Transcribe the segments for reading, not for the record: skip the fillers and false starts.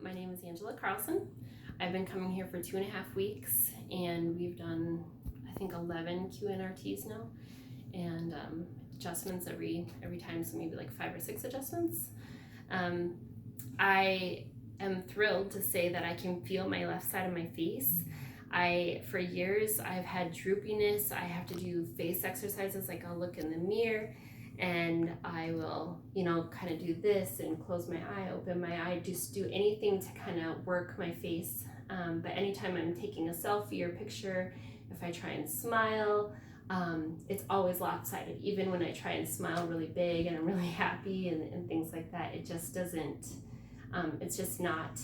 My name is Alison. I've been coming here for 2.5 weeks, and we've done, I think, 11 QNRTs now, and adjustments every time, so maybe like 5 or 6 adjustments. I am thrilled to say that I can feel my left side of my face. For years, I've had droopiness. I have to do face exercises, like I'll look in the mirror and I will, kind of do this and close my eye, open my eye, just do anything to kind of work my face. But anytime I'm taking a selfie or picture, if I try and smile, it's always lopsided. Even when I try and smile really big and I'm really happy and things like that, it just doesn't, it's just not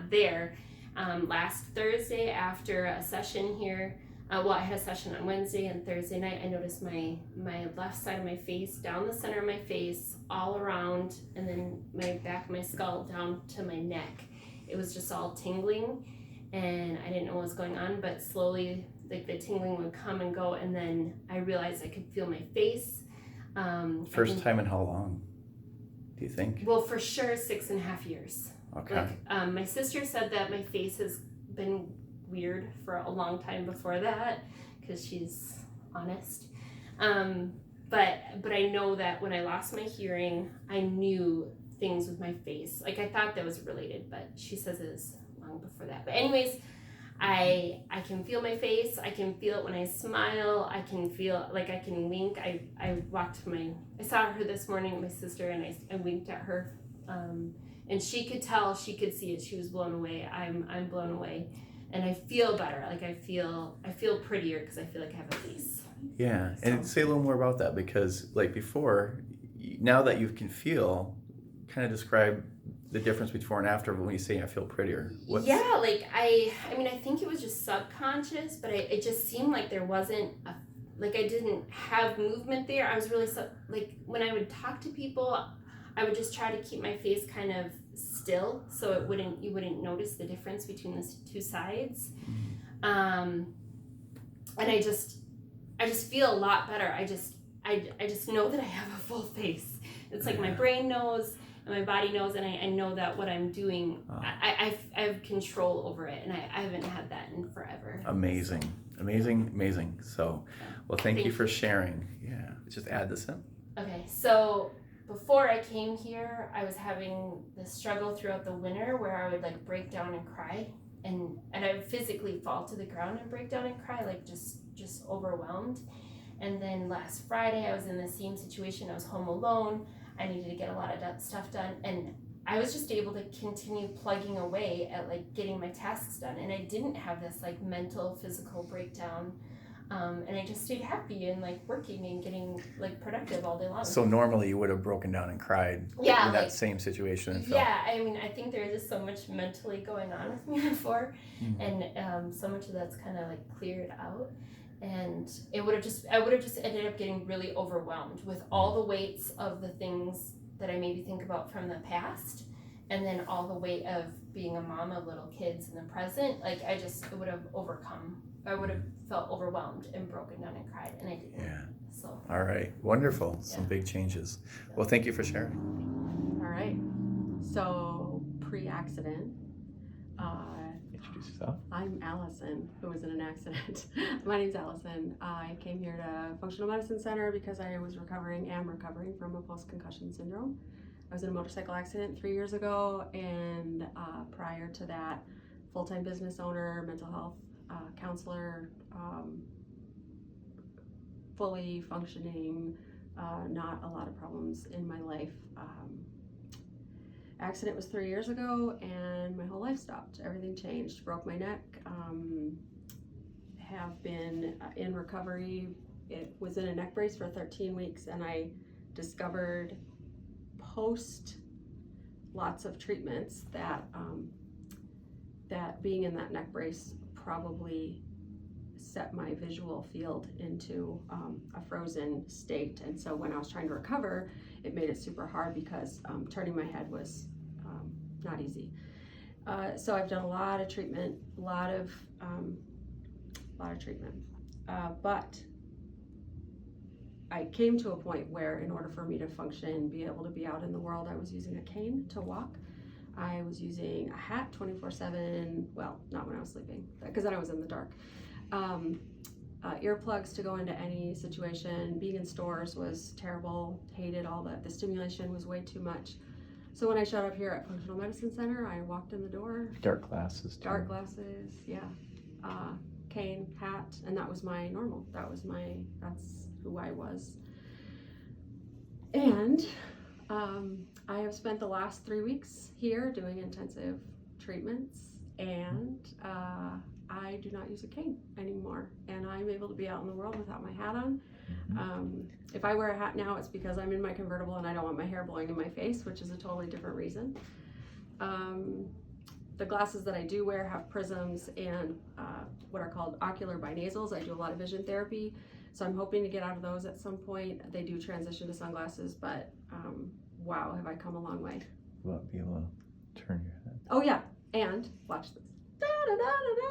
there. Last Thursday after a session here, I had a session on Wednesday and Thursday night, I noticed my left side of my face, down the center of my face, all around, and then my back of my skull down to my neck. It was just all tingling, and I didn't know what was going on, but slowly, like, the tingling would come and go, and then I realized I could feel my face. First time in how long, do you think? Well, for sure, 6.5 years. Okay. Like, my sister said that my face has been weird for a long time before that, because she's honest. But I know that when I lost my hearing, I knew things with my face. Like, I thought that was related, but she says it was long before that. But anyways, I can feel my face. I can feel it when I smile. I can feel, like, I can wink. I saw her this morning, my sister, and I winked at her. And she could tell, she could see it. She was blown away. I'm blown away. And I feel better. Like, I feel prettier because I feel like I have a face. Yeah. So. And say a little more about that, because like before, now that you can feel, kind of describe the difference before and after when you say I feel prettier. Yeah, like I think it was just subconscious, but it just seemed like there wasn't I didn't have movement there. I was really, like, when I would talk to people, I would just try to keep my face kind of still, so you wouldn't notice the difference between the two sides. And I just feel a lot better. I just know that I have a full face. It's like my brain knows and my body knows, and I know that what I'm doing, I have control over it, and I haven't had that in forever. Amazing. So, well, thank you for sharing. Yeah, just add this in. Okay, so before I came here, I was having this struggle throughout the winter where I would, like, break down and cry, and I would physically fall to the ground and break down and cry, like just overwhelmed. And then last Friday, I was in the same situation. I was home alone. I needed to get a lot of stuff done, and I was just able to continue plugging away at, like, getting my tasks done, and I didn't have this, like, mental, physical breakdown. And I just stayed happy and, like, working and getting, like, productive all day long. So normally you would have broken down and cried in that same situation. And yeah, I think there was just so much mentally going on with me before, and so much of that's kind of, like, cleared out. And I would have just ended up getting really overwhelmed with all the weights of the things that I maybe think about from the past, and then all the weight of being a mom of little kids in the present. Like, it would have overcome. I would have felt overwhelmed and broken down and cried, and I didn't. Yeah. So. All right. Wonderful. Some big changes. Well, thank you for sharing. All right. So, pre-accident. Introduce yourself. I'm Alison, who was in an accident. My name's Alison. I came here to Functional Medicine Center because I am recovering from a post-concussion syndrome. I was in a motorcycle accident 3 years ago, and prior to that, full-time business owner, mental health counselor, fully functioning, not a lot of problems in my life. Accident was 3 years ago, and my whole life stopped. Everything changed. Broke my neck. Have been in recovery. It was in a neck brace for 13 weeks, and I discovered post lots of treatments that that being in that neck brace probably set my visual field into a frozen state. And so when I was trying to recover, it made it super hard because turning my head was not easy. So I've done a lot of treatment, but I came to a point where in order for me to function, be able to be out in the world, I was using a cane to walk. I was using a hat 24/7. Well, not when I was sleeping, because then I was in the dark. Earplugs to go into any situation. Being in stores was terrible. Hated all that. The stimulation was way too much. So when I showed up here at Functional Medicine Center, I walked in the door. Dark glasses too. Dark glasses, yeah. Cane, hat, and that was my normal. That's who I was. And I have spent the last 3 weeks here doing intensive treatments, and I do not use a cane anymore, and I'm able to be out in the world without my hat on. If I wear a hat now, it's because I'm in my convertible and I don't want my hair blowing in my face, which is a totally different reason. The glasses that I do wear have prisms and what are called ocular binasals. I do a lot of vision therapy, so I'm hoping to get out of those at some point. They do transition to sunglasses, but wow, have I come a long way. You won't be able to turn your head. Oh yeah, and watch this. Da, da, da, da, da.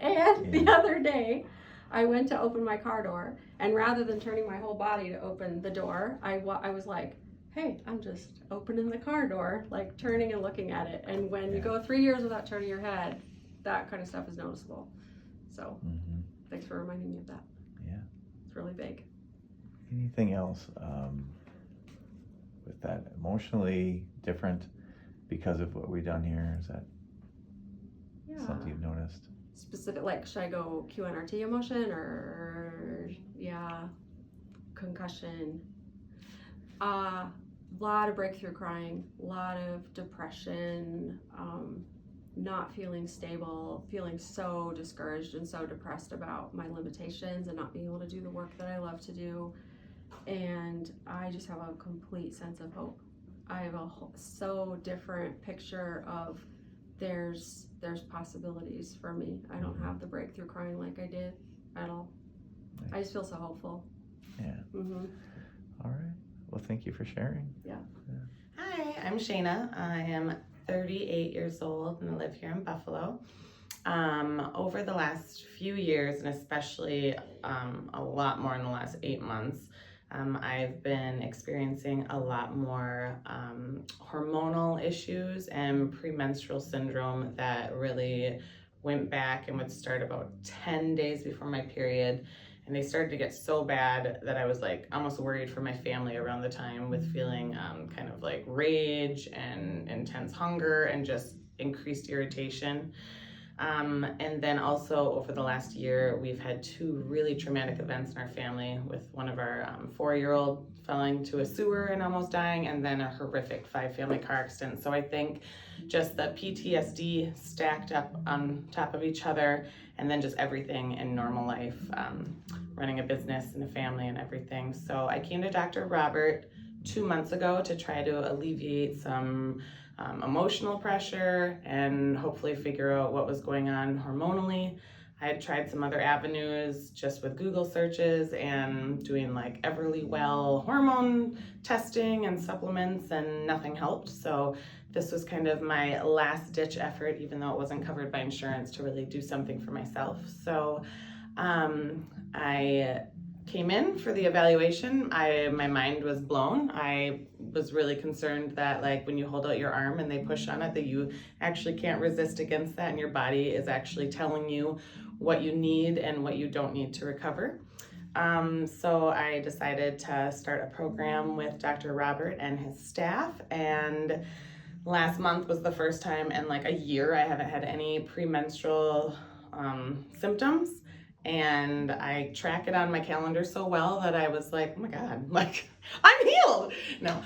And the other day, I went to open my car door, and rather than turning my whole body to open the door, I was like, hey, I'm just opening the car door, like turning and looking at it. And when you go 3 years without turning your head, that kind of stuff is noticeable. So thanks for reminding me of that. Yeah. It's really big. Anything else with that emotionally different because of what we've done here? Is that something you've noticed? Specific, like, should I go QNRT emotion or concussion? Lot of breakthrough crying, lot of depression, not feeling stable, feeling so discouraged and so depressed about my limitations and not being able to do the work that I love to do. And I just have a complete sense of hope. I have a so different picture of there's possibilities for me. I don't have the breakthrough crying like I did at all. Nice. I just feel so hopeful. Yeah. All right. Well, thank you for sharing. Yeah. Hi, I'm Shayna. I am 38 years old and I live here in Buffalo. Over the last few years, and especially a lot more in the last 8 months, I've been experiencing a lot more hormonal issues and premenstrual syndrome that really went back and would start about 10 days before my period. And they started to get so bad that I was like almost worried for my family around the time, with feeling kind of like rage and intense hunger and just increased irritation. And then also over the last year, we've had 2 really traumatic events in our family, with one of our 4-year-old falling into a sewer and almost dying, and then a horrific 5-family car accident. So I think just the PTSD stacked up on top of each other, and then just everything in normal life, running a business and a family and everything. So I came to Dr. Robert 2 months ago to try to alleviate some emotional pressure and hopefully figure out what was going on hormonally. I had tried some other avenues just with Google searches and doing like Everlywell hormone testing and supplements, and nothing helped. So this was kind of my last ditch effort, even though it wasn't covered by insurance, to really do something for myself. So I came in for the evaluation. My mind was blown. I was really concerned that, like, when you hold out your arm and they push on it, that you actually can't resist against that, and your body is actually telling you what you need and what you don't need to recover. So I decided to start a program with Dr. Robert and his staff, and last month was the first time in like a year I haven't had any premenstrual symptoms. And I track it on my calendar so well that I was like, oh my God, like, I'm healed. No,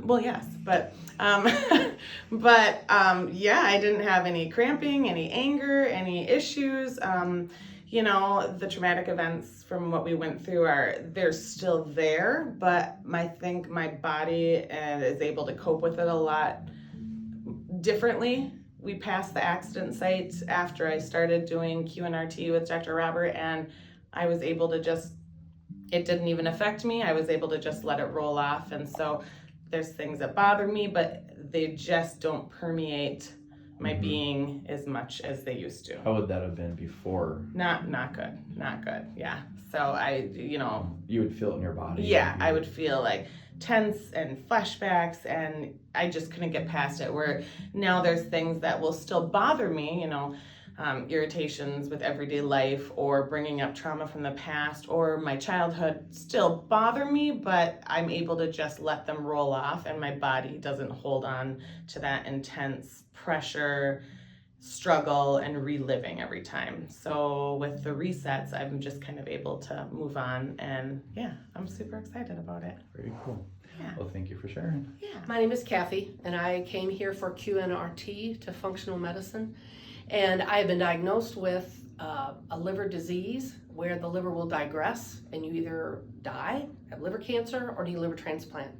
well, yes, but yeah, I didn't have any cramping, any anger, any issues. You know, the traumatic events from what we went through they're still there, but I think my body is able to cope with it a lot differently. We passed the accident site after I started doing QNRT with Dr. Robert, and I was able to it didn't even affect me. I was able to just let it roll off. And so there's things that bother me, but they just don't permeate my being as much as they used to. How would that have been before? Not good. Yeah. So I, You would feel it in your body. yeah, I would feel like tense and flashbacks, and I just couldn't get past it. Where now there's things that will still bother me, irritations with everyday life or bringing up trauma from the past or my childhood still bother me, but I'm able to just let them roll off, and my body doesn't hold on to that intense pressure, struggle, and reliving every time. So with the resets, I'm just kind of able to move on, and yeah, I'm super excited about it. Very cool. Yeah. Well, thank you for sharing. Yeah. My name is Kathie, and I came here for QNRT to functional medicine. And I have been diagnosed with a liver disease where the liver will digress and you either die, have liver cancer, or need a liver transplant.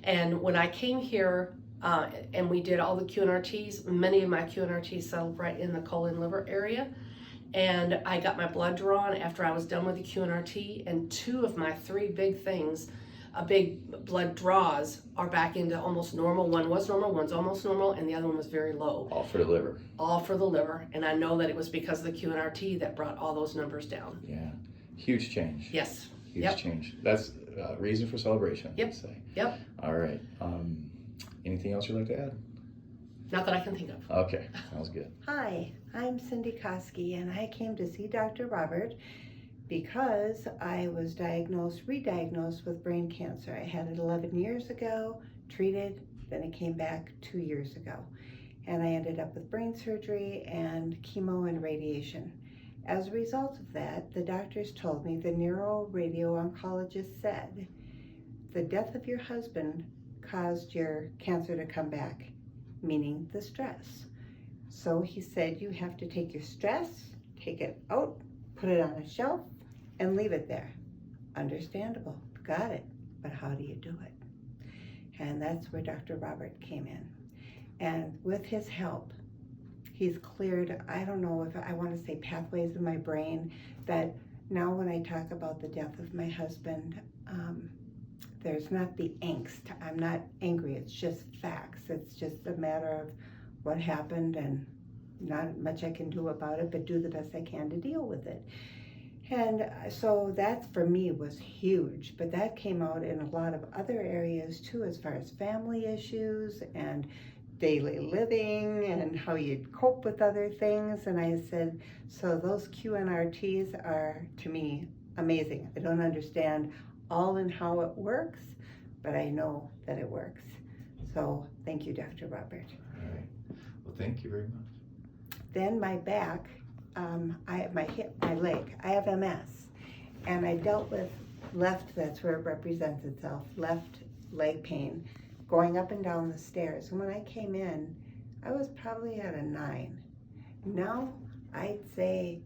And when I came here and we did all the QNRTs, many of my QNRTs settled right in the colon liver area. And I got my blood drawn after I was done with the QNRT, and 2 of my 3 big things, big blood draws, are back into almost normal. One was normal, one's almost normal, and the other one was very low. All for the liver. All for the liver, and I know that it was because of the QNRT that brought all those numbers down. Yeah. Huge change. Yes. Huge Yep. change. That's reason for celebration. Yep. I'd say. Yep. All right. Anything else you'd like to add? Not that I can think of. Okay. Sounds good. Hi, I'm Cindy Koski, and I came to see Dr. Robert because I was re-diagnosed with brain cancer. I had it 11 years ago, treated, then it came back 2 years ago. And I ended up with brain surgery and chemo and radiation. As a result of that, the doctors told me, the neuro-radio-oncologist said, the death of your husband caused your cancer to come back, meaning the stress. So he said, you have to take your stress, take it out, put it on a shelf, and leave it there. Understandable, got it, but how do you do it? And that's where Dr. Robert came in. And with his help, he's cleared, I don't know if I want to say pathways in my brain, that now when I talk about the death of my husband, there's not the angst. I'm not angry, it's just facts. It's just a matter of what happened and not much I can do about it, but do the best I can to deal with it. And so that for me was huge, but that came out in a lot of other areas too, as far as family issues and daily living and how you cope with other things. And I said, so those QNRTs are, to me, amazing. I don't understand all in how it works, but I know that it works. So thank you, Dr. Robert. All right. Well, thank you very much. Then my back, my hip, my leg, I have MS. And I dealt with left, that's where it represents itself, left leg pain, going up and down the stairs. And when I came in, I was probably at a 9. Now, I'd say,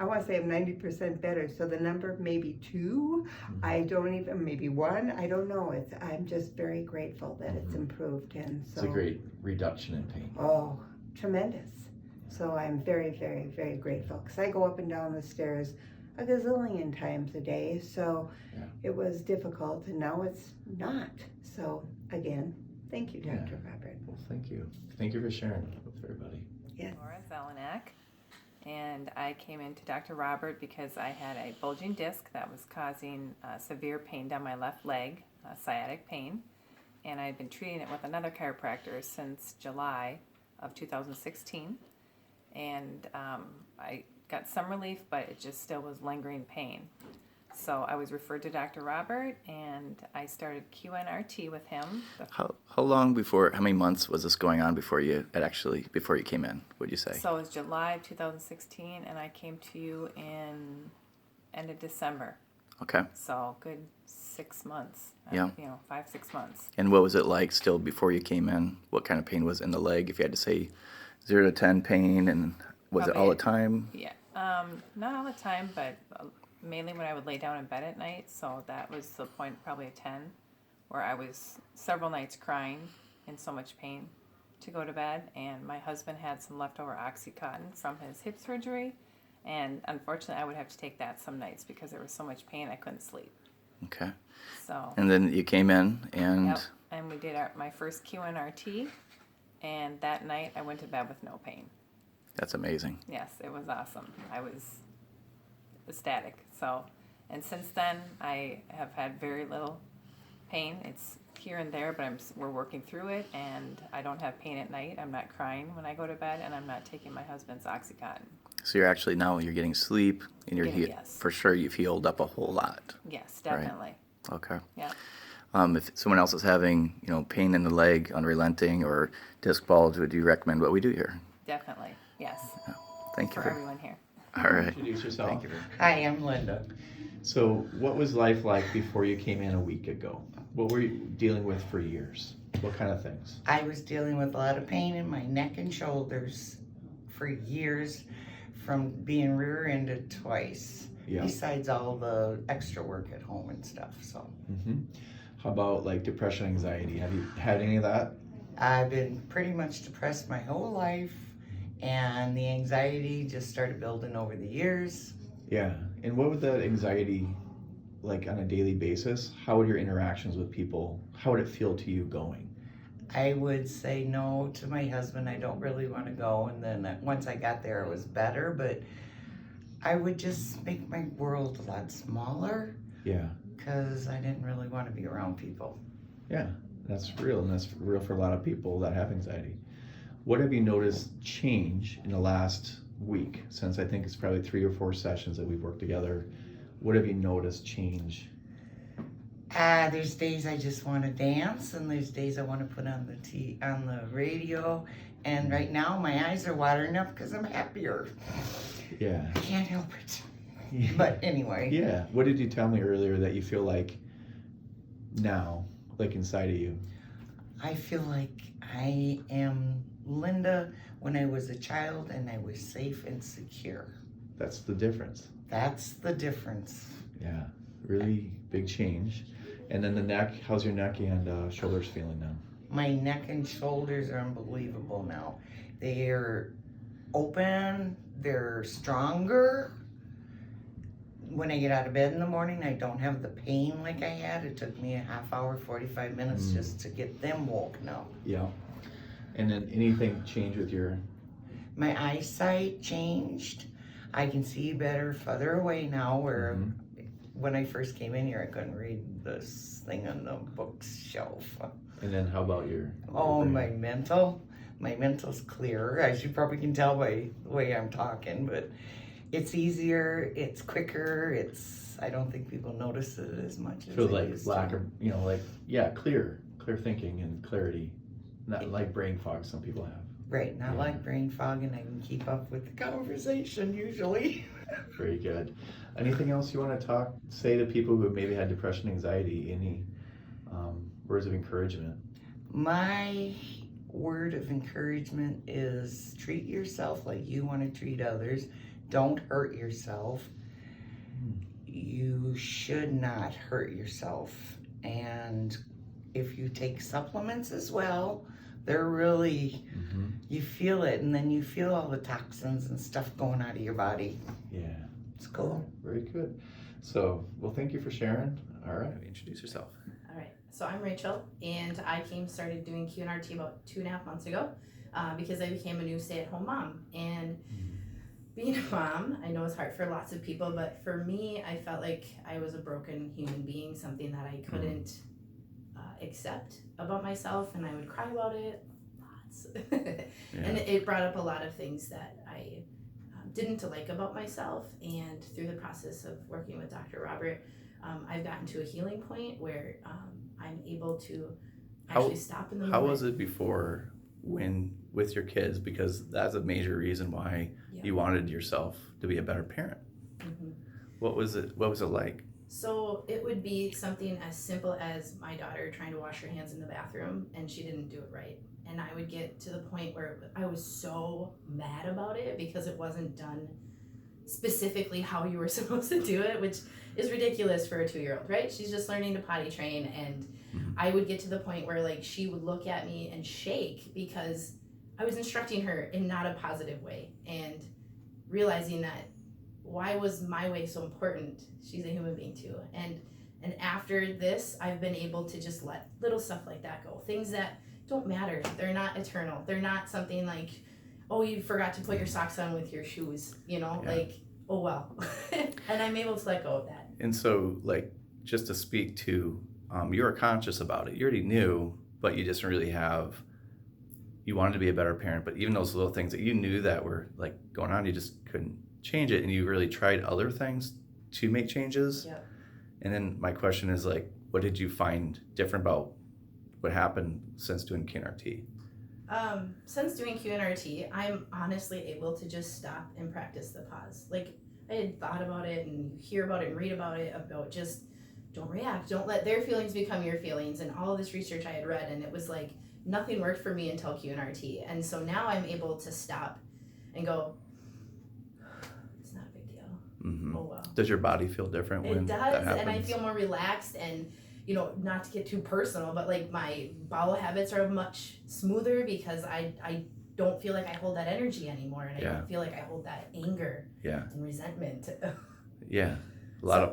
I want to say I'm 90% better. So the number maybe 2, I don't even, maybe 1, I don't know. I'm just very grateful that it's improved. And so It's a great reduction in pain. Oh, tremendous. So I'm very, very, very grateful, because I go up and down the stairs a gazillion times a day. So Yeah. it was difficult, and now it's not. So again, thank you, Dr. Yeah. Robert. Well, thank you. Thank you for sharing with everybody. Yes. Laura Zelenak, and I came into Dr. Robert because I had a bulging disc that was causing severe pain down my left leg, sciatic pain, and I had been treating it with another chiropractor since July of 2016, and I got some relief, but it just still was lingering pain. So I was referred to Dr. Robert, and I started QNRT with him. How long before, how many months was this going on before you came in, would you say? So it was July of 2016, and I came to you in end of December. Okay. So good 6 months. Yeah. 5-6 months. And what was it like still before you came in? What kind of pain was in the leg? If you had to say 0 to 10 pain, and was it all the time? Yeah. Not all the time, but mainly when I would lay down in bed at night. So that was the point, probably a 10, where I was several nights crying in so much pain to go to bed. And my husband had some leftover Oxycontin from his hip surgery. And unfortunately, I would have to take that some nights because there was so much pain I couldn't sleep. Okay. So. And then you came in and... Yep. And we did my first QNRT, and that night I went to bed with no pain. That's amazing. Yes, it was awesome. I was ecstatic. So, and since then I have had very little pain. It's here and there, but we're working through it, and I don't have pain at night. I'm not crying when I go to bed, and I'm not taking my husband's Oxycontin. So you're actually now you're getting sleep, and Yes. for sure you've healed up a whole lot. Yes, definitely. Okay. Yeah. If someone else is having pain in the leg, unrelenting, or disc bulge, would you recommend what we do here? Definitely. Yes. Thank you For everyone here. All right. Introduce yourself. Thank you. Hi, I'm Linda. So, what was life like before you came in a week ago? What were you dealing with for years? What kind of things? I was dealing with a lot of pain in my neck and shoulders for years from being rear-ended twice, Yeah. besides all the extra work at home and stuff. So How about like depression, anxiety? Have you had any of that? I've been pretty much depressed my whole life, and the anxiety just started building over the years. Yeah. And what would that anxiety like on a daily basis? How would your interactions with people, how would it feel to you going? I would say no to my husband. I don't really want to go. And then once I got there, it was better. But I would just make my world a lot smaller Yeah. because I didn't really want to be around people. Yeah. That's real. And that's real for a lot of people that have anxiety. What have you noticed change in the last week, since I think it's probably 3 or 4 sessions that we've worked together? What have you noticed change? There's days I just want to dance, and there's days I want to put on the radio. And right now my eyes are watering up because I'm happier. Yeah. I can't help it. But anyway. Yeah. What did you tell me earlier that you feel like now, like inside of you? I feel like I am Linda when I was a child, and I was safe and secure. That's the difference. That's the difference. Yeah. Really big change. And then the neck, how's your neck and shoulders feeling now? My neck and shoulders are unbelievable now. They're open, they're stronger. When I get out of bed in the morning, I don't have the pain like I had. It took me a half hour, 45 minutes just to get them woken up. Yeah. And then anything change with your... My eyesight changed. I can see better further away now, where when I first came in here, I couldn't read this thing on the bookshelf. And then how about your... Oh, my mental's clearer, as you probably can tell by the way I'm talking, but it's easier, it's quicker, I don't think people notice it as much as So they like used lack to. of, clear thinking and clarity. Not like brain fog some people have. Right, not Yeah. like brain fog, and I can keep up with the conversation usually. Very good. Anything else you want to say to people who have maybe had depression, anxiety, any words of encouragement? My word of encouragement is treat yourself like you want to treat others. Don't hurt yourself. You should not hurt yourself. And if you take supplements as well, they're really, you feel it, and then you feel all the toxins and stuff going out of your body. Yeah. It's cool. Very good. So, well, thank you for sharing. All right. Introduce yourself. All right, so I'm Rachel, and I started doing QNRT about 2.5 months ago because I became a new stay-at-home mom. And being a mom, I know it's hard for lots of people, but for me, I felt like I was a broken human being, something that I couldn't accept about myself, and I would cry about it lots. And it brought up a lot of things that I didn't like about myself. And through the process of working with Dr. Robert, I've gotten to a healing point where I'm able to actually stop in the moment. How was it before with your kids? Because that's a major reason why you wanted yourself to be a better parent. What was it like? So it would be something as simple as my daughter trying to wash her hands in the bathroom, and she didn't do it right. And I would get to the point where I was so mad about it because it wasn't done specifically how you were supposed to do it, which is ridiculous for a 2-year-old, right? She's just learning to potty train, and I would get to the point where like she would look at me and shake because I was instructing her in not a positive way, and realizing that why was my way so important? She's a human being too. And after this, I've been able to just let little stuff like that go. Things that don't matter. They're not eternal. They're not something like, oh, you forgot to put your socks on with your shoes, like, oh well. And I'm able to let go of that. And so, like, just to speak to, you were conscious about it. You already knew, but you just really you wanted to be a better parent, but even those little things that you knew that were like going on, you just couldn't change it. And you really tried other things to make changes. Yeah. And then my question is, like, what did you find different about what happened since doing QNRT? Since doing QNRT, I'm honestly able to just stop and practice the pause. Like, I had thought about it and hear about it and read about it, about just don't react, don't let their feelings become your feelings, and all of this research I had read, and it was like nothing worked for me until QNRT. And so now I'm able to stop and go, it's not a big deal. Mm-hmm. Oh well. Does your body feel different when It that does, happens? and I feel more relaxed, and not to get too personal, but like my bowel habits are much smoother because I don't feel like I hold that energy anymore, and I don't feel like I hold that anger and resentment. Yeah.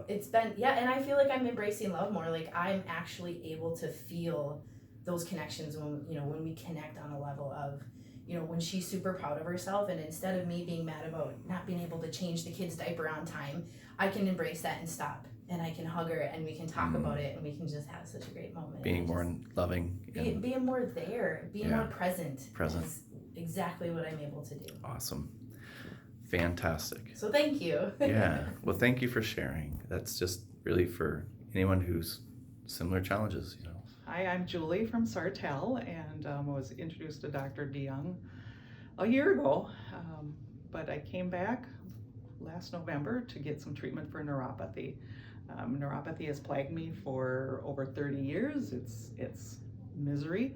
It's been, and I feel like I'm embracing love more. Like, I'm actually able to feel those connections when we connect on a level of, when she's super proud of herself, and instead of me being mad about not being able to change the kid's diaper on time, I can embrace that and stop, and I can hug her, and we can talk about it, and we can just have such a great moment. Being more loving. Being more there, being more present. Is exactly what I'm able to do. Awesome. Fantastic. So thank you. Yeah. Well, thank you for sharing. That's just really for anyone who's similar challenges, Hi, I'm Julie from Sartell, and was introduced to Dr. DeYoung a year ago, but I came back last November to get some treatment for neuropathy. Neuropathy has plagued me for over 30 years. It's misery,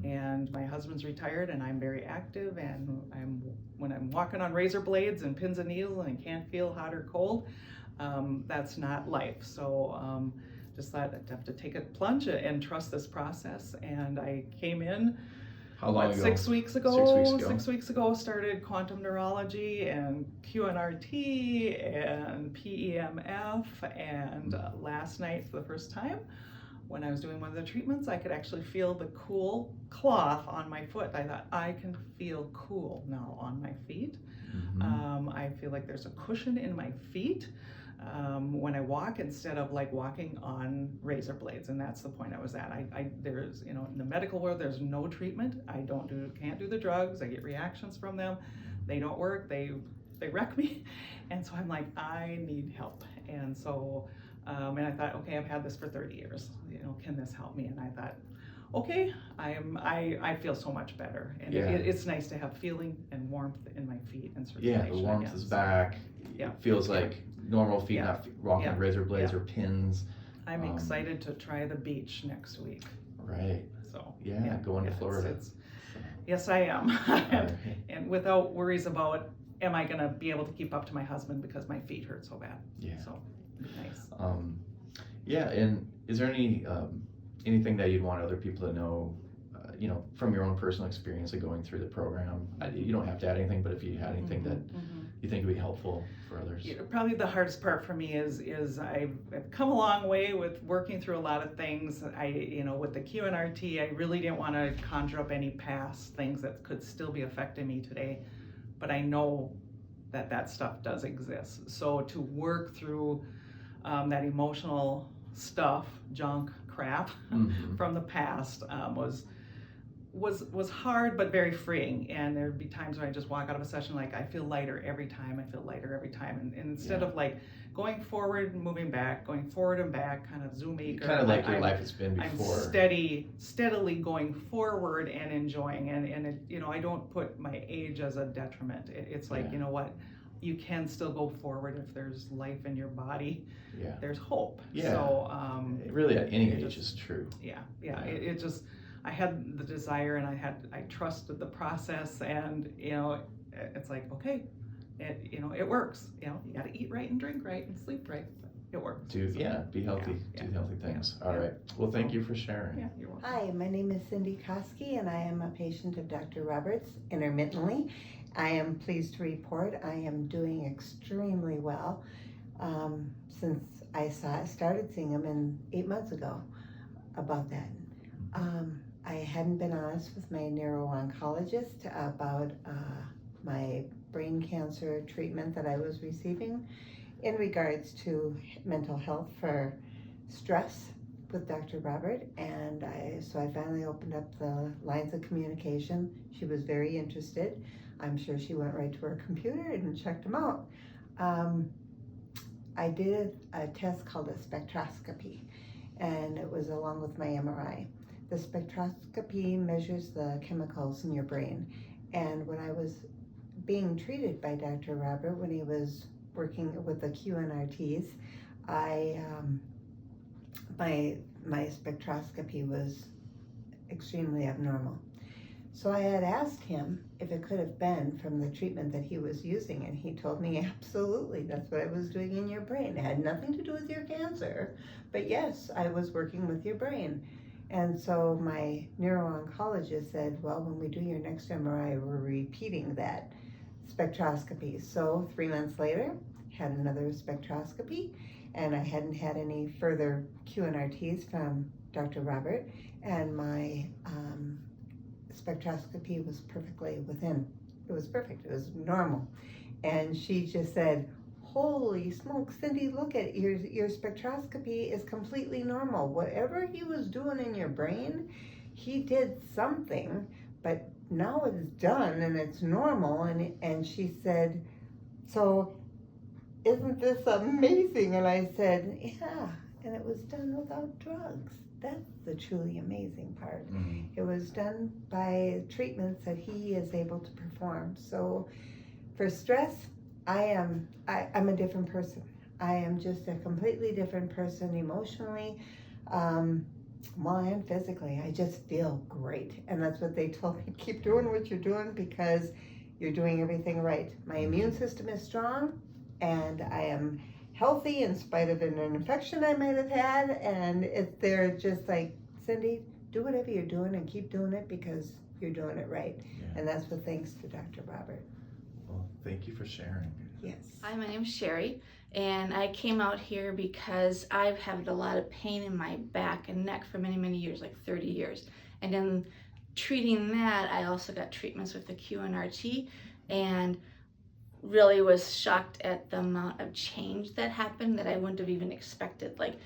and my husband's retired, and I'm very active, and when I'm walking on razor blades and pins and needles and I can't feel hot or cold, that's not life. So just thought I'd have to take a plunge and trust this process, and I came in How long ago? 6 weeks ago. 6 weeks ago. 6 weeks ago, started quantum neurology and QNRT and PEMF, and last night for the first time, when I was doing one of the treatments, I could actually feel the cool cloth on my foot. I thought, I can feel cool now on my feet. Mm-hmm. I feel like there's a cushion in my feet when I walk, instead of like walking on razor blades, and that's the point I was at. There's, in the medical world, there's no treatment. I can't do the drugs. I get reactions from them. They don't work. They wreck me, and so I'm like, I need help. And so, and I thought, okay, I've had this for 30 years. Can this help me? And I thought, okay, I feel so much better, and it's nice to have feeling and warmth in my feet and circulation. Yeah, the warmth is back. Yeah, it feels like normal feet, not walking on razor blades or pins. I'm excited to try the beach next week. Right. So going to Florida. Yes, I am, and without worries about am I going to be able to keep up to my husband because my feet hurt so bad. Yeah. So nice. And is there anything that you'd want other people to know, from your own personal experience of going through the program? You don't have to add anything, but if you had anything that you think would be helpful for others. Probably the hardest part for me is I've come a long way with working through a lot of things. With the QNRT, I really didn't want to conjure up any past things that could still be affecting me today, but I know that stuff does exist. So to work through that emotional stuff, junk, crap from the past was hard but very freeing. And there'd be times when I just walk out of a session like I feel lighter every time. And instead of like going forward and moving back, going forward and back, kind of Zoom-y, kind of like your life has been before. I'm steadily going forward and enjoying, and it, I don't put my age as a detriment. It's like, you know what, you can still go forward if there's life in your body. Yeah. There's hope. Yeah. So really at any age is true. Yeah. It just, I had the desire, and I trusted the process, and it's like, okay, it works. You got to eat right and drink right and sleep right. It works. Be healthy. Do healthy things. All right. Well, thank you for sharing. Yeah, you're welcome. Hi, my name is Cindy Koski, and I am a patient of Dr. Roberts intermittently. I am pleased to report I am doing extremely well since I started seeing him 8 months ago about that. I hadn't been honest with my neuro-oncologist about my brain cancer treatment that I was receiving in regards to mental health for stress with Dr. Robert, and so I finally opened up the lines of communication. She was very interested. I'm sure she went right to her computer and checked them out. I did a test called a spectroscopy, and it was along with my MRI. The spectroscopy measures the chemicals in your brain, and when I was being treated by Dr. Robert, when he was working with the QNRTs, my spectroscopy was extremely abnormal. So I had asked him if it could have been from the treatment that he was using, and he told me absolutely, that's what I was doing in your brain. It had nothing to do with your cancer, but yes, I was working with your brain. And so my neuro-oncologist said, well, when we do your next MRI, we're repeating that spectroscopy. So 3 months later, had another spectroscopy, and I hadn't had any further QNRTs from Dr. Robert, and my spectroscopy was perfectly within. It was perfect, it was normal. And she just said, holy smokes, Cindy, look at your spectroscopy is completely normal. Whatever he was doing in your brain, he did something, but now it's done and it's normal. And she said, so isn't this amazing? And I said, yeah, and it was done without drugs. That's the truly amazing part. Mm-hmm. It was done by treatments that he is able to perform. So for stress, I'm a different person. I am just a completely different person emotionally, and physically. I just feel great. And that's what they told me, keep doing what you're doing because you're doing everything right. My immune system is strong, and I am healthy in spite of an infection I might have had, and they're just like, Cindy, do whatever you're doing and keep doing it because you're doing it right. Yeah. And that's with thanks to Dr. Robert. Well, thank you for sharing. Yes. Hi, my name is Shari, and I came out here because I've had a lot of pain in my back and neck for many, many years, like 30 years. And in treating that, I also got treatments with the QNRT, and really was shocked at the amount of change that happened that I wouldn't have even expected. Like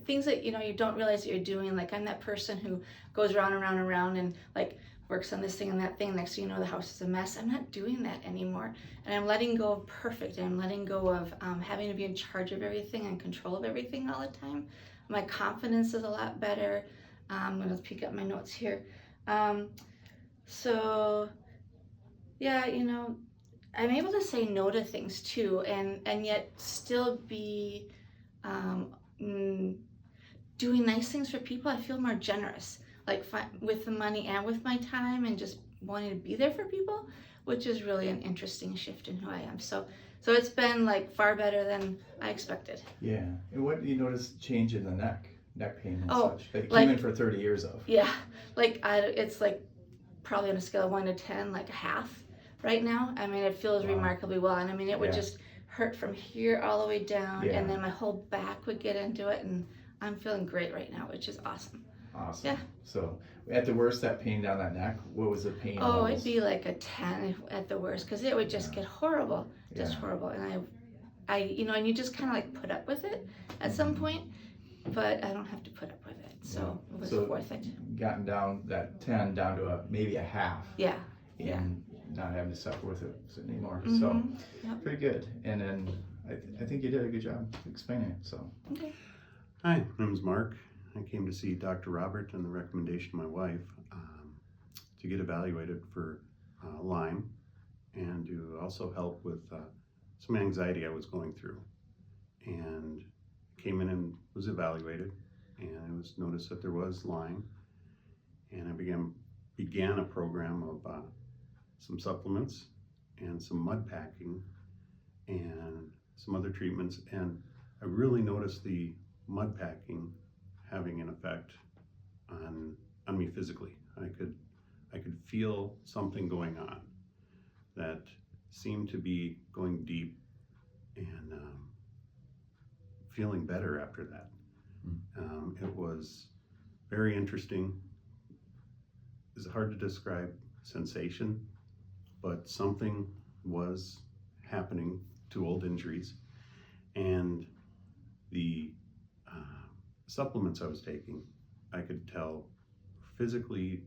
things that you don't realize that you're doing. Like I'm that person who goes around and around and around and like works on this thing and that thing. Next thing you know, the house is a mess. I'm not doing that anymore, and I'm letting go of perfect. And I'm letting go of having to be in charge of everything and control of everything all the time. My confidence is a lot better. I'm gonna peek up my notes here. So yeah, I'm able to say no to things too, and yet still be doing nice things for people. I feel more generous, like with the money and with my time, and just wanting to be there for people, which is really an interesting shift in who I am. So it's been like far better than I expected. Yeah. And what do you notice change in the neck pain and such that you like, came in for 30 years of? Yeah, like it's like probably on a scale of 1 to 10, like a half. Right now, I mean, it feels remarkably well, and I mean, it would just hurt from here all the way down, and then my whole back would get into it, and I'm feeling great right now, which is awesome. Awesome. Yeah. So, at the worst, that pain down that neck, what was the pain? Oh, levels? it'd be like a 10 at the worst, because it would just get horrible, just horrible, and I, and you just kind of like put up with it at some point, but I don't have to put up with it, so it was worth it. Gotten down that 10 down to maybe a half. Yeah. And not having to suffer with it anymore. Mm-hmm. So, pretty good. And then I think you did a good job explaining it. So. Okay. Hi, my name is Mark. I came to see Dr. Robert on the recommendation of my wife to get evaluated for Lyme and to also help with some anxiety I was going through. And came in and was evaluated, and it was noticed that there was Lyme. And I began a program of some supplements and some mud packing and some other treatments, and I really noticed the mud packing having an effect on me physically. I could feel something going on that seemed to be going deep, and feeling better after that. It was very interesting is hard to describe sensation, but something was happening to old injuries, and the supplements I was taking, I could tell physically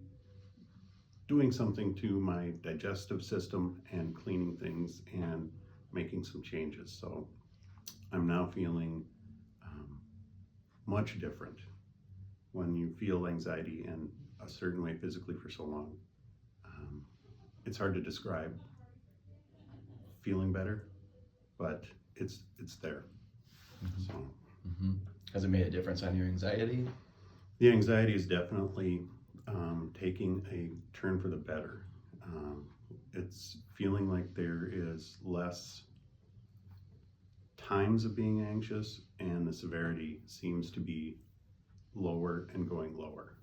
doing something to my digestive system and cleaning things and making some changes. So I'm now feeling much different. When you feel anxiety in a certain way physically for so long, it's hard to describe feeling better, but it's there. So Has it made a difference on your anxiety? the anxiety is definitely taking a turn for the better. It's feeling like there is less times of being anxious, and the severity seems to be lower and going lower.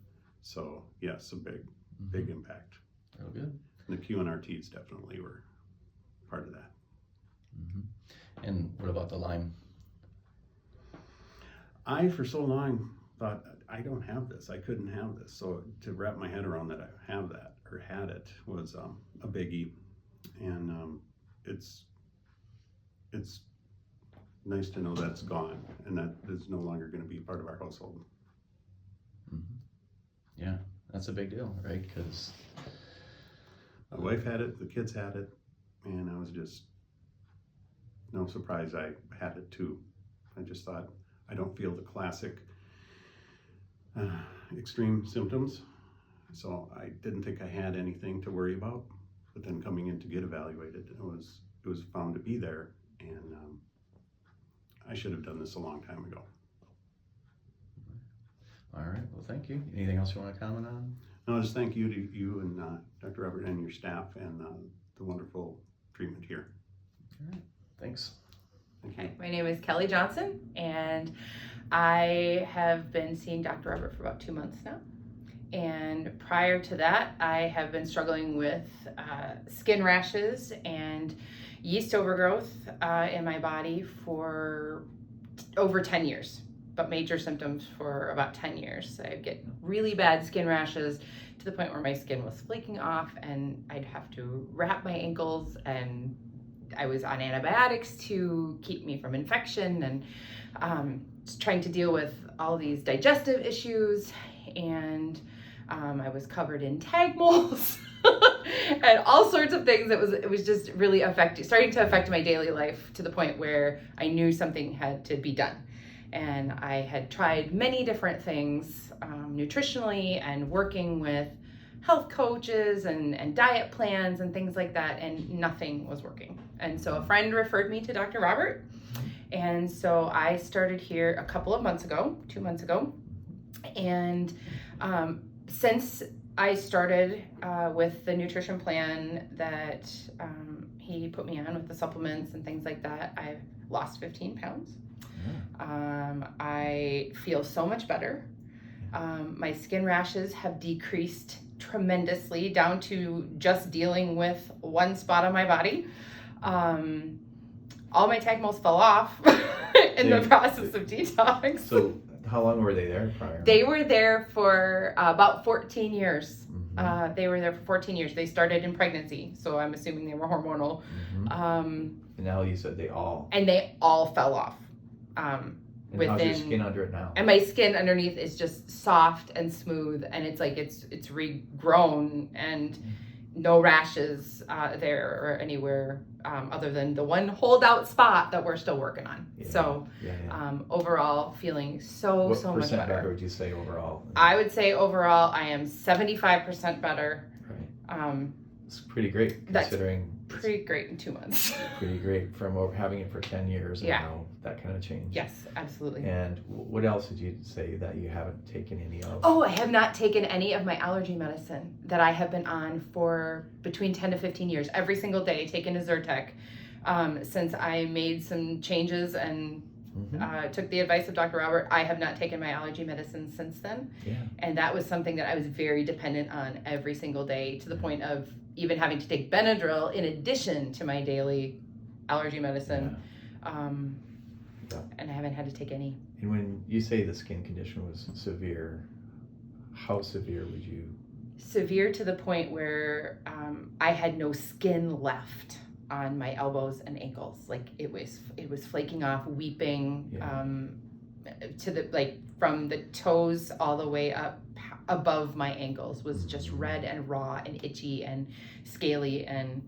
So yes, a big impact. Oh, good. And the QNRTs definitely were part of that. And what about the Lyme? I, for so long, thought, I don't have this. I couldn't have this. So to wrap my head around that I have that or had it was a biggie. And it's nice to know that's gone and that it's no longer going to be part of our household. Yeah, that's a big deal, right? Because my wife had it, the kids had it, and I was just no surprise I had it too. I just thought, I don't feel the classic extreme symptoms, so I didn't think I had anything to worry about. But then coming in to get evaluated, it was found to be there, and I should have done this a long time ago. all right, well, thank you. Anything else you want to comment on? No, just thank you to you and Dr. Robert and your staff and the wonderful treatment here. All right, thanks. Okay, my name is Kelly Johnson, and I have been seeing Dr. Robert for about 2 months now. And prior to that, I have been struggling with skin rashes and yeast overgrowth in my body for over 10 years, but major symptoms for about 10 years. I get really bad skin rashes to the point where my skin was flaking off, and I'd have to wrap my ankles, and I was on antibiotics to keep me from infection, and trying to deal with all these digestive issues, and I was covered in tag moles and all sorts of things. It was just really starting to affect my daily life to the point where I knew something had to be done. And I had tried many different things nutritionally and working with health coaches and diet plans and things like that, and nothing was working. And so a friend referred me to Dr. Robert, and so I started here a couple of months ago, 2 months ago, and since I started with the nutrition plan that he put me on with the supplements and things like that, I've lost 15 pounds. I feel so much better. My skin rashes have decreased tremendously down to just dealing with one spot on my body. All my tag moles fell off in the process of detox. So how long were they there prior? They were there for about 14 years. They were there for 14 years. They started in pregnancy, so I'm assuming they were hormonal. And now you said they all. And they all fell off. And how's your skin under it now? And my skin underneath is just soft and smooth, and it's like it's regrown, and no rashes there or anywhere other than the one holdout spot that we're still working on. Yeah. So overall, feeling so much better. What percent better would you say overall? I would say overall I am 75% better. Right. It's pretty great considering. Pretty great in 2 months. Pretty great from having it for 10 years and now that kind of change. Yes, absolutely. And what else did you say that you haven't taken any of? Oh, I have not taken any of my allergy medicine that I have been on for between 10 to 15 years. Every single day, taken a Zyrtec since I made some changes and took the advice of Dr. Robert. I have not taken my allergy medicine since then. Yeah. And that was something that I was very dependent on every single day, to the point of even having to take Benadryl in addition to my daily allergy medicine. And I haven't had to take any. And when you say the skin condition was severe, how severe would you severe to the point where I had no skin left on my elbows and ankles. Like it was flaking off, weeping, to the, like, from the toes all the way up above my ankles was just red and raw and itchy and scaly and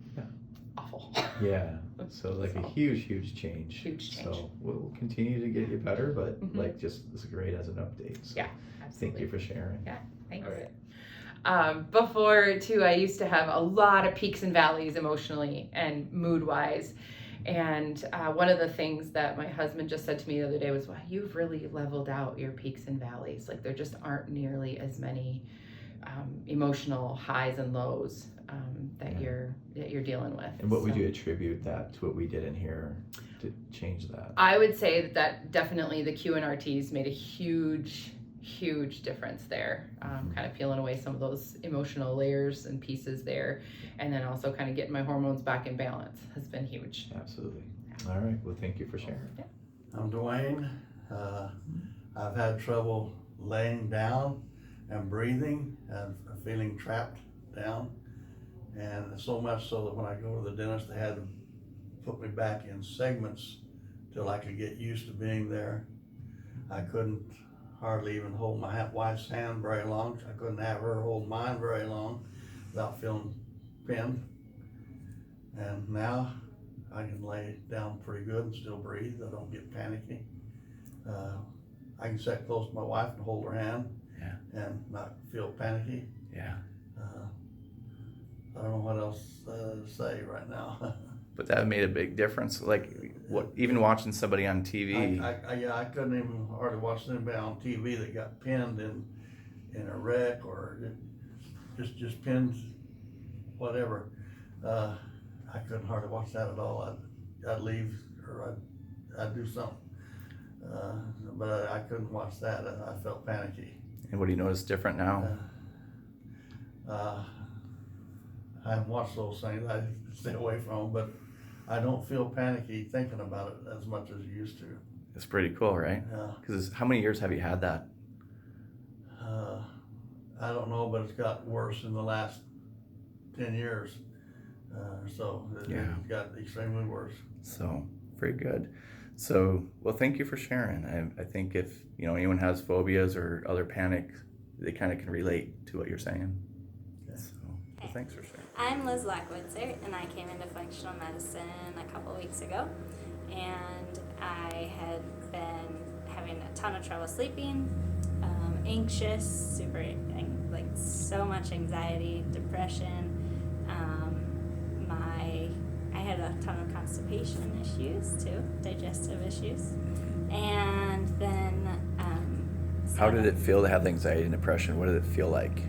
awful. Yeah. So like a huge change. Huge change. So we'll continue to get you better, but like just this is great as an update. So Yeah, absolutely. thank you for sharing. Yeah, thanks. All right. Before too, I used to have a lot of peaks and valleys emotionally and mood wise. And one of the things that my husband just said to me the other day was, "Wow, you've really leveled out your peaks and valleys. Like there just aren't nearly as many emotional highs and lows that you're dealing with." And what would you attribute that to what we did in here to change that? I would say that definitely the QNRTs made a huge difference there. Kind of peeling away some of those emotional layers and pieces there, and then also kind of getting my hormones back in balance has been huge. Absolutely. All right. Well, thank you for sharing. Yeah. I'm Dwayne. I've had trouble laying down and breathing and feeling trapped down, and so much so that when I go to the dentist, they had to put me back in segments till I could get used to being there. I couldn't hardly even hold my wife's hand very long. I couldn't have her hold mine very long without feeling pinned. And now I can lay down pretty good and still breathe. I don't get panicky. I can sit close to my wife and hold her hand and not feel panicky. Yeah. I don't know what else to say right now. But that made a big difference. Like, what? Even watching somebody on TV. I couldn't even hardly watch anybody on TV that got pinned in a wreck or just pinned, whatever. I couldn't hardly watch that at all. I'd leave or I'd do something. But I couldn't watch that. I felt panicky. And what do you notice different now? I haven't watched those things. I stay away from them, but I don't feel panicky thinking about it as much as you used to. It's pretty cool, right? Yeah. Because how many years have you had that? I don't know, but it's got worse in the last 10 years. So it's got extremely worse. So, very good. So, well, thank you for sharing. I think if anyone has phobias or other panic, they kind of can relate to what you're saying. Okay. So, well, thanks for sharing. I'm Liz Lockwitzer, and I came into functional medicine a couple weeks ago, and I had been having a ton of trouble sleeping, anxious, so much anxiety, depression. I had a ton of constipation issues too, digestive issues, and then how did it feel to have the anxiety and depression? What did it feel like?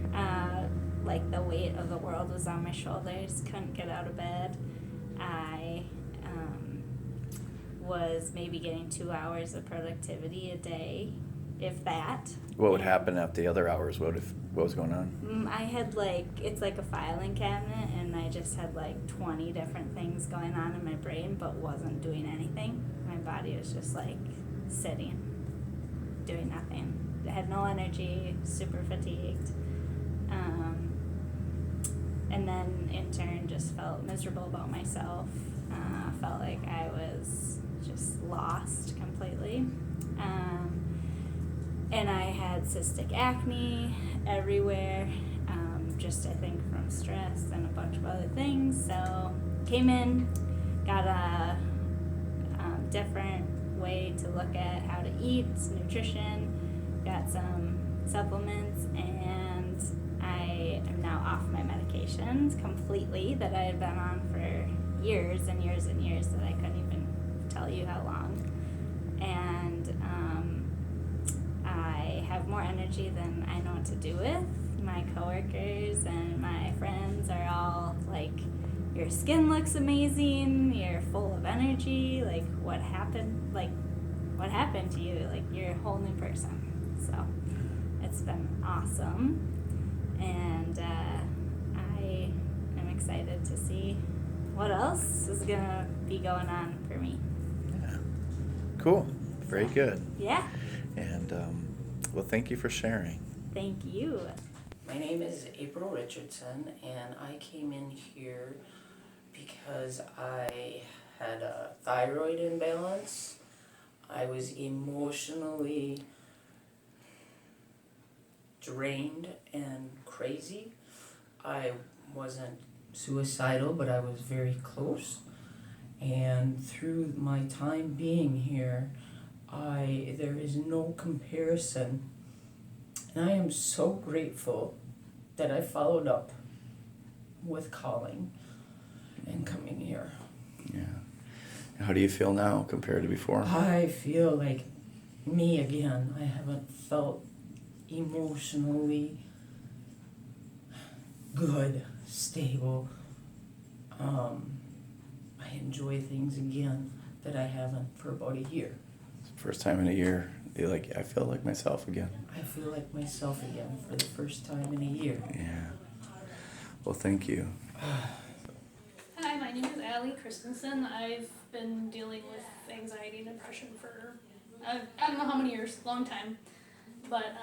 Like the weight of the world was on my shoulders. Couldn't get out of bed. I was maybe getting 2 hours of productivity a day, if that. What would happen at the other hours? What was going on? I had it's like a filing cabinet, and I just had 20 different things going on in my brain, but wasn't doing anything. My body was just sitting, doing nothing. I had no energy, super fatigued. And then in turn just felt miserable about myself. Felt like I was just lost completely. And I had cystic acne everywhere, just I think from stress and a bunch of other things. So came in, got a different way to look at how to eat, nutrition, got some supplements, and I am now off my medications completely that I had been on for years and years and years that I couldn't even tell you how long. And I have more energy than I know what to do with. My coworkers and my friends are all like, your skin looks amazing, you're full of energy, what happened to you? You're a whole new person. So it's been awesome, and I am excited to see what else is gonna be going on for me. Yeah. Cool. Very good. Yeah. And well, thank you for sharing. Thank you. My name is April Richardson, and I came in here because I had a thyroid imbalance. I was emotionally drained and crazy. I wasn't suicidal, but I was very close. And through my time being here, there is no comparison. And I am so grateful that I followed up with calling and coming here. Yeah. How do you feel now compared to before? I feel like me again. I haven't felt emotionally good, stable. I enjoy things again that I haven't for about a year. First time in a year, you're like, I feel like myself again. I feel like myself again for the first time in a year. Yeah. Well, thank you. Hi, my name is Allie Christensen. I've been dealing with anxiety and depression for, I don't know how many years, long time. But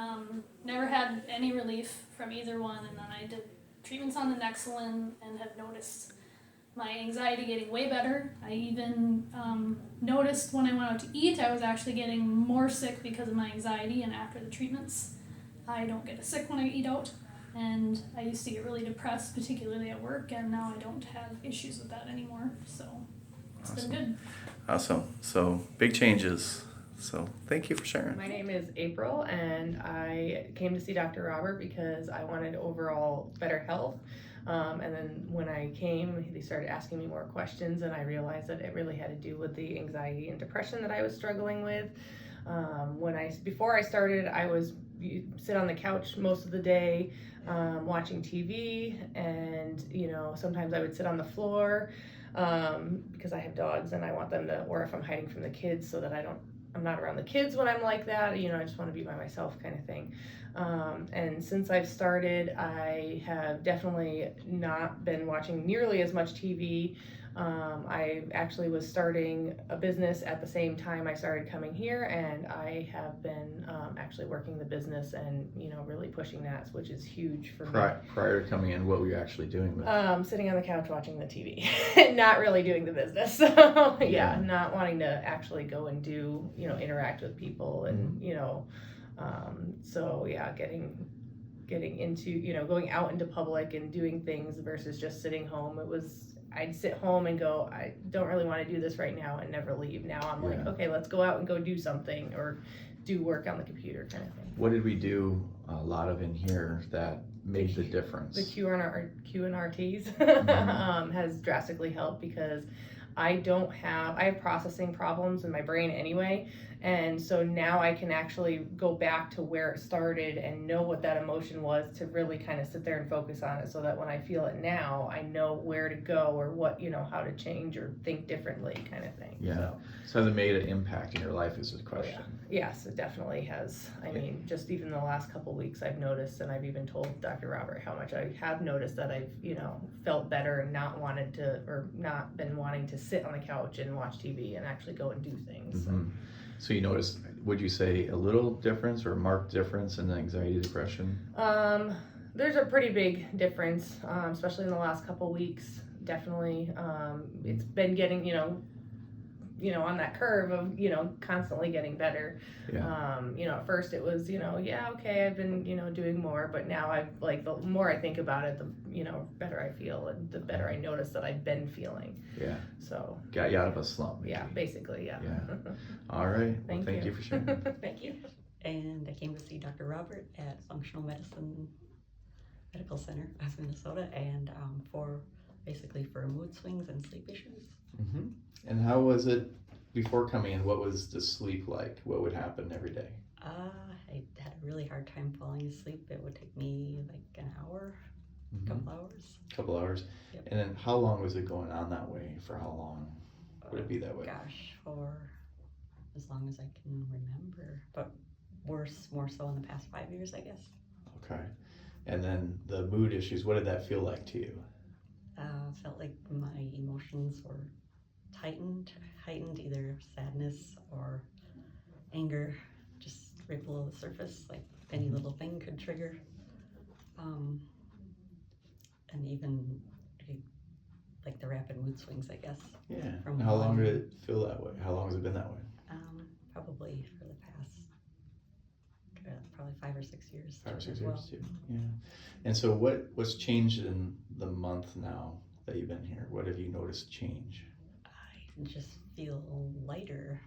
never had any relief from either one. And then I did treatments on the Nexolin and have noticed my anxiety getting way better. I even noticed when I went out to eat, I was actually getting more sick because of my anxiety, and after the treatments, I don't get sick when I eat out. And I used to get really depressed, particularly at work, and now I don't have issues with that anymore. So it's been good. Awesome. So big changes. So thank you for sharing. My name is April, and I came to see Dr. Robert because I wanted overall better health. And then when I came, they started asking me more questions, and I realized that it really had to do with the anxiety and depression that I was struggling with. Before I started, I was sit on the couch most of the day, watching TV, and sometimes I would sit on the floor because I have dogs and I want them to, or if I'm hiding from the kids, so that I'm not around the kids when I'm like that. I just want to be by myself, kind of thing. And since I've started, I have definitely not been watching nearly as much TV. I actually was starting a business at the same time I started coming here, and I have been actually working the business and really pushing that, which is huge for me. Prior to coming in, what were you actually doing with it? Sitting on the couch watching the TV, not really doing the business. So yeah, not wanting to actually go and do interact with people and so yeah, getting into going out into public and doing things versus just sitting home. I'd sit home and go, I don't really want to do this right now, and never leave. Now I'm like, okay, let's go out and go do something or do work on the computer, kind of thing. What did we do a lot of in here that made the difference? The QNRTs has drastically helped because I have processing problems in my brain anyway. And so now I can actually go back to where it started and know what that emotion was, to really kind of sit there and focus on it, so that when I feel it now, I know where to go or what, how to change or think differently, kind of thing. Yeah. So has it made an impact in your life is the question. Yes, it definitely has. I mean, just even the last couple of weeks I've noticed, and I've even told Dr. Robert how much I have noticed that I've, felt better and not been wanting to sit on the couch and watch TV and actually go and do things. Mm-hmm. So you noticed, would you say a little difference or a marked difference in the anxiety, depression? There's a pretty big difference, especially in the last couple weeks. Definitely, it's been getting, on that curve of, constantly getting better. Yeah. At first it was, okay, I've been, doing more, but now the more I think about it, the, better I feel, and the better I notice that I've been feeling. Yeah. So. Got you out of a slump. Maybe. Yeah, basically, yeah. Yeah. All right. Thank you for sharing. Thank you. And I came to see Dr. Robert at Functional Medicine Medical Center of Minnesota, and for mood swings and sleep issues. Mm-hmm. And how was it before coming in? What was the sleep like? What would happen every day? I had a really hard time falling asleep. It would take me like an hour, Mm-hmm. a couple hours. Yep. And then how long was it going on that way? For how long would it be that way? Gosh, for as long as I can remember, but more so in the past 5 years, I guess. Okay. And then the mood issues, what did that feel like to you? Felt like my emotions were heightened, either sadness or anger, just right below the surface, like any little thing could trigger And even like the rapid mood swings, I guess. Yeah. From How long one- did it feel that way? How long has it been that way? Probably for the past, probably 5 or 6 years. 5 or 6 as years well. too. Yeah. And so what's changed in the month now that you've been here? What have you noticed change? I just feel lighter,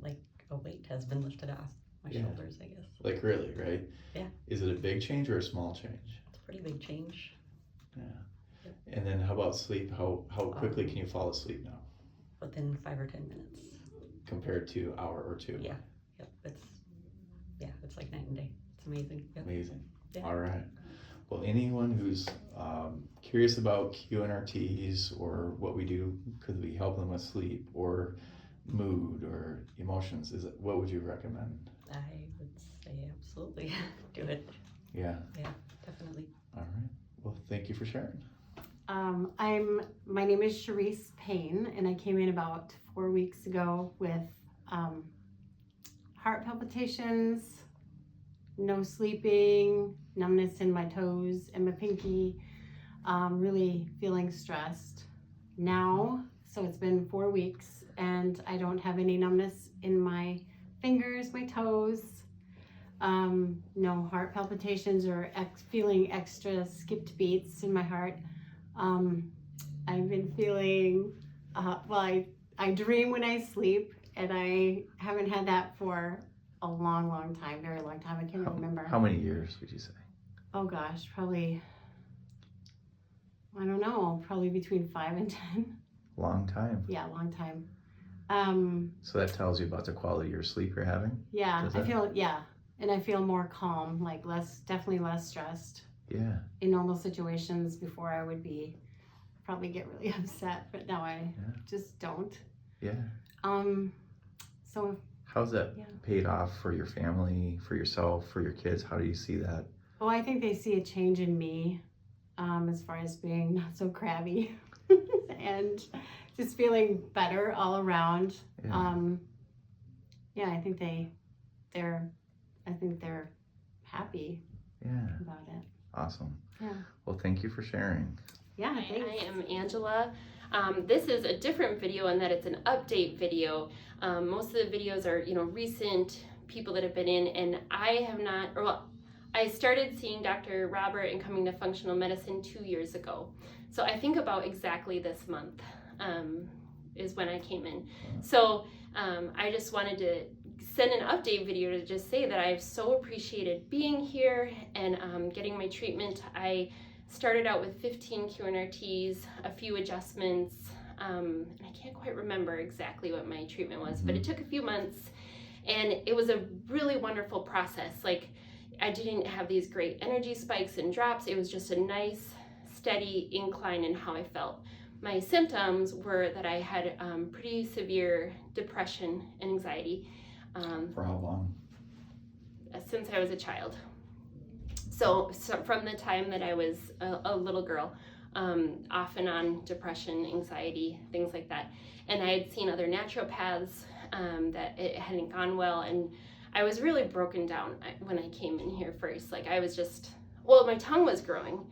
like a weight has been lifted off my shoulders, I guess. Like really, right? Yeah. Is it a big change or a small change? It's a pretty big change. Yeah. And then how about sleep? How quickly can you fall asleep now? Within 5 or 10 minutes. Compared to hour or two? Yeah. Yep. It's like night and day. It's amazing. Yep. Amazing. Yeah. All right. Well, anyone who's curious about QNRTs or what we do, could we help them with sleep or mood or emotions? What would you recommend? I would say absolutely do it. Yeah. Yeah, definitely. All right. Well, thank you for sharing. My name is Chareese Payne, and I came in about 4 weeks ago with heart palpitations, no sleeping, numbness in my toes and my pinky, really feeling stressed. Now, so it's been 4 weeks, and I don't have any numbness in my fingers, my toes, no heart palpitations or feeling extra skipped beats in my heart. I've been feeling, I dream when I sleep, and I haven't had that for a long time, very long time. I can't remember. How many years would you say? Oh gosh, probably, I don't know, probably between 5 and 10. Long time. Yeah, long time. So that tells you about the quality of your sleep you're having? Yeah, Does I that- feel, yeah, and I feel more calm, like definitely less stressed. Yeah. In normal situations before I would probably get really upset, but now I just don't. Yeah. So. How's that paid off for your family, for yourself, for your kids? How do you see that? Well, I think they see a change in me, as far as being not so crabby and just feeling better all around. Yeah. I think they're happy about it. Awesome. Yeah. Well, thank you for sharing. Yeah, Hi, thanks. I am Angela. This is a different video in that it's an update video. Most of the videos are, recent people that have been in, and I have not, I started seeing Dr. Robert and coming to functional medicine 2 years ago. So I think about exactly this month is when I came in. So I just wanted to send an update video to just say that I've so appreciated being here and getting my treatment. I started out with 15 QNRTs, a few adjustments, and I can't quite remember exactly what my treatment was, but it took a few months, and it was a really wonderful process. Like, I didn't have these great energy spikes and drops. It was just a nice, steady incline in how I felt. My symptoms were that I had pretty severe depression and anxiety. For how long? Since I was a child. So from the time that I was a little girl, off and on depression, anxiety, things like that. And I had seen other naturopaths that it hadn't gone well, and I was really broken down when I came in here first. Like, I was just, my tongue was growing,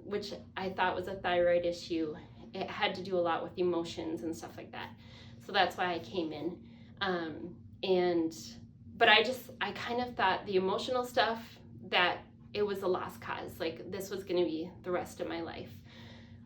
which I thought was a thyroid issue. It had to do a lot with emotions and stuff like that. So that's why I came in. But I kind of thought the emotional stuff, that it was a lost cause. Like, this was going to be the rest of my life.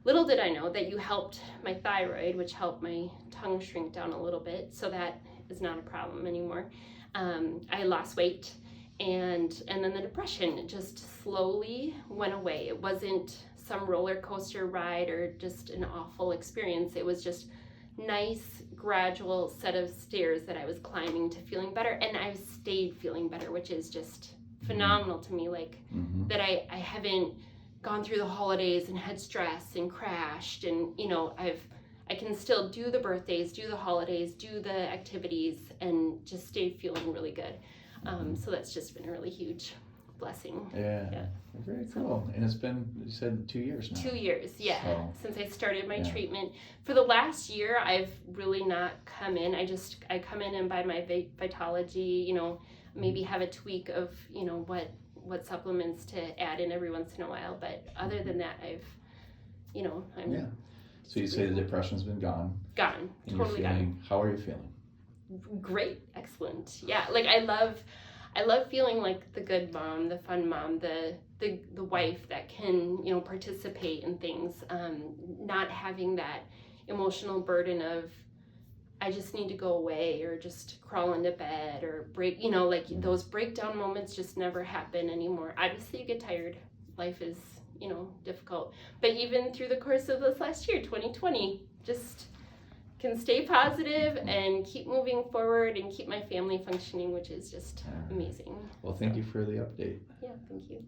Little did I know that you helped my thyroid, which helped my tongue shrink down a little bit. So that is not a problem anymore. I lost weight, and then the depression just slowly went away. It wasn't some roller coaster ride or just an awful experience. It was just nice, gradual set of stairs that I was climbing to feeling better, and I've stayed feeling better, which is just phenomenal to me. Like, that I haven't gone through the holidays and had stress and crashed, and I can still do the birthdays, do the holidays, do the activities, and just stay feeling really good. So that's just been a really huge blessing. Yeah. Very cool. And it's been, you said, 2 years now. 2 years, yeah, So, since I started my treatment. For the last year, I've really not come in. I come in and buy my Vitology, maybe have a tweak of, what supplements to add in every once in a while. But other than that, I'm Yeah. So you say the depression's been gone. Gone. And Totally you're feeling, gone. how are you feeling? Great. Excellent. Yeah. Like I love feeling like the good mom, the fun mom, the wife that can, participate in things, not having that emotional burden of, I just need to go away or just crawl into bed or break, those breakdown moments just never happen anymore. Obviously you get tired. Life is, difficult. But even through the course of this last year, 2020, just can stay positive and keep moving forward and keep my family functioning, which is just amazing. Well, thank you for the update. Yeah, thank you.